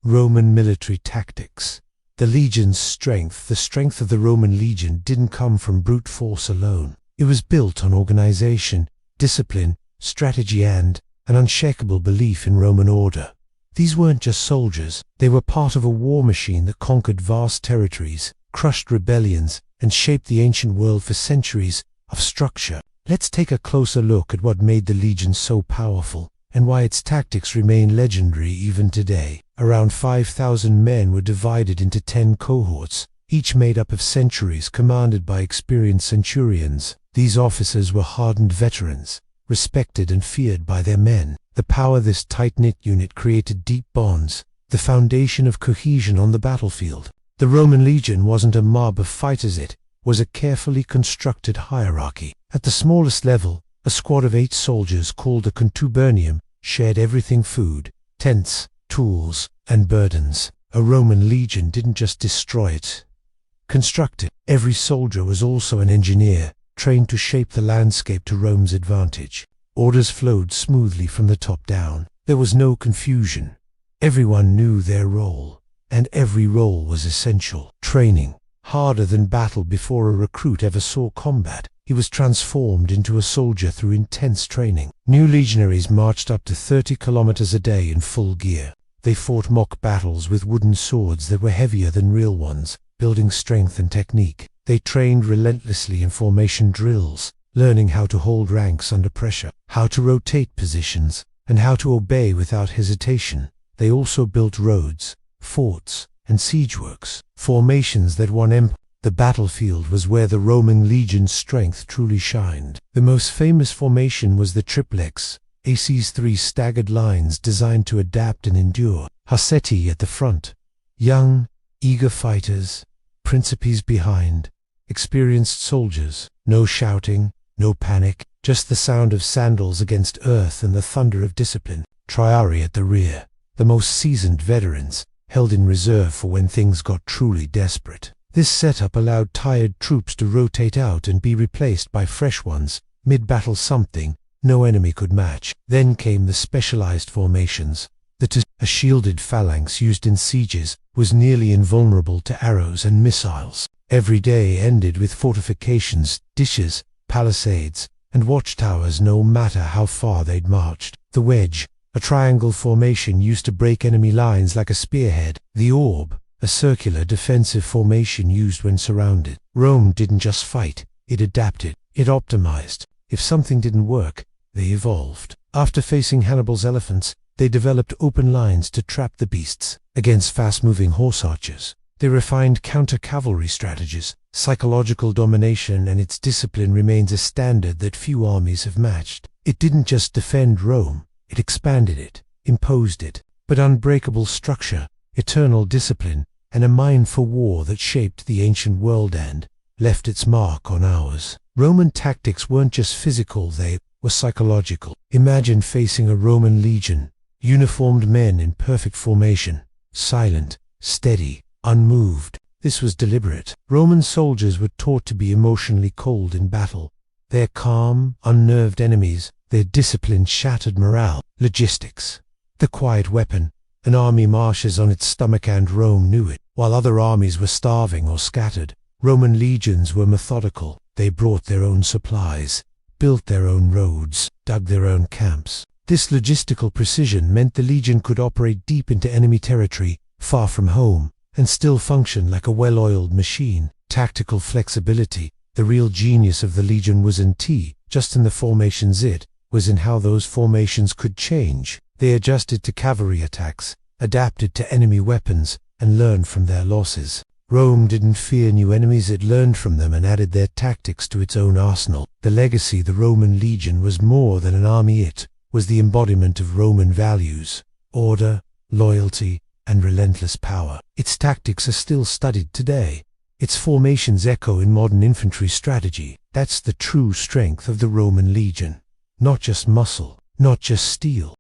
Roman military tactics. The legion's strength, the strength of the Roman legion, didn't come from brute force alone. It was built on organization, discipline, strategy, and an unshakable belief in Roman order. These weren't just soldiers, they were part of a war machine that conquered vast territories, crushed rebellions, and shaped the ancient world for centuries of structure. Let's take a closer look at what made the legion so powerful, and why its tactics remain legendary even today. Around 5,000 men were divided into 10 cohorts, each made up of centuries, commanded by experienced centurions. These officers were hardened veterans, respected and feared by their men. The power of this tight-knit unit created deep bonds, the foundation of cohesion on the battlefield. The Roman legion wasn't a mob of fighters, it was a carefully constructed hierarchy. At the smallest level, a squad of 8 soldiers called a contubernium shared everything: food, tents, tools, and burdens. A Roman legion didn't just destroy it, construct it. Every soldier was also an engineer, trained to shape the landscape to Rome's advantage. Orders flowed smoothly from the top down. There was no confusion. Everyone knew their role, and every role was essential. Training, harder than battle. Before a recruit ever saw combat, he was transformed into a soldier through intense training. New legionaries marched up to 30 kilometers a day in full gear. They fought mock battles with wooden swords that were heavier than real ones, building strength and technique. They trained relentlessly in formation drills, learning how to hold ranks under pressure, how to rotate positions, and how to obey without hesitation. They also built roads, forts, and siege works, formations that won empire. The battlefield was where the Roman legion's strength truly shined. The most famous formation was the triplex, AC's 3 staggered lines designed to adapt and endure. Haseti at the front, young, eager fighters, principes behind, experienced soldiers. No shouting, no panic, just the sound of sandals against earth and the thunder of discipline. Triarii at the rear, the most seasoned veterans, held in reserve for when things got truly desperate. This setup allowed tired troops to rotate out and be replaced by fresh ones, mid-battle, something no enemy could match. Then came the specialized formations. A shielded phalanx used in sieges was nearly invulnerable to arrows and missiles. Every day ended with fortifications, ditches, palisades, and watchtowers, no matter how far they'd marched. The wedge, a triangle formation used to break enemy lines like a spearhead. The orb, a circular defensive formation used when surrounded. Rome didn't just fight, it adapted, it optimized. If something didn't work, they evolved. After facing Hannibal's elephants, they developed open lines to trap the beasts. Against fast-moving horse archers, they refined counter-cavalry strategies. Psychological domination and its discipline remains a standard that few armies have matched. It didn't just defend Rome, it expanded it, imposed it. But unbreakable structure, eternal discipline, and a mind for war that shaped the ancient world and left its mark on ours. Roman tactics weren't just physical, they were psychological. Imagine facing a Roman legion, uniformed men in perfect formation, silent, steady, unmoved. This was deliberate. Roman soldiers were taught to be emotionally cold in battle. Their calm, unnerved enemies, their discipline shattered morale. Logistics. The quiet weapon. An army marches on its stomach, and Rome knew it. While other armies were starving or scattered, Roman legions were methodical. They brought their own supplies, built their own roads, dug their own camps. This logistical precision meant the legion could operate deep into enemy territory, far from home, and still function like a well-oiled machine. Tactical flexibility. The real genius of the legion wasn't just in the formations, it was in how those formations could change. They adjusted to cavalry attacks, adapted to enemy weapons, and learned from their losses. Rome didn't fear new enemies, it learned from them and added their tactics to its own arsenal. The legacy of the Roman legion was more than an army, it was the embodiment of Roman values, order, loyalty, and relentless power. Its tactics are still studied today. Its formations echo in modern infantry strategy. That's the true strength of the Roman legion. Not just muscle, not just steel,